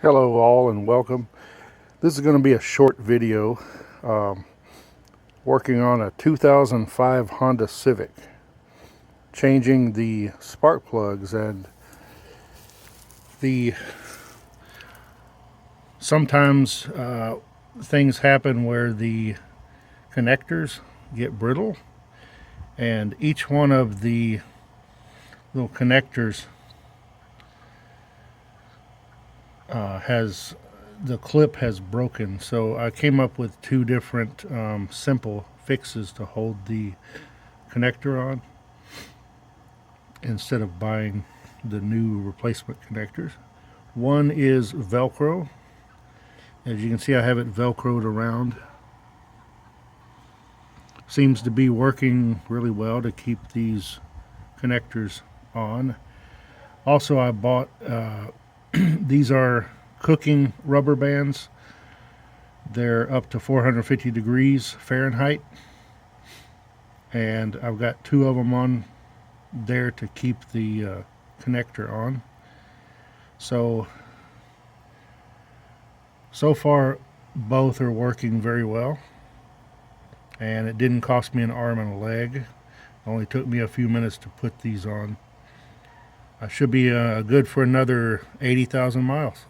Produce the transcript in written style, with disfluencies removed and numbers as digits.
Hello all and welcome. This is going to be a short video working on a 2005 Honda Civic, changing the spark plugs. And sometimes things happen where the connectors get brittle, and each one of the little connectors the clip has broken. So I came up with two different simple fixes to hold the connector on instead of buying the new replacement connectors. One is Velcro. As you can see, I have it Velcroed around. Seems to be working really well to keep these connectors on. Also, I bought these are cooking rubber bands. They're up to 450 degrees Fahrenheit, and I've got two of them on there to keep the connector on. So far both are working very well, and it didn't cost me an arm and a leg. It only took me a few minutes to put these on. I should be good for another 80,000 miles.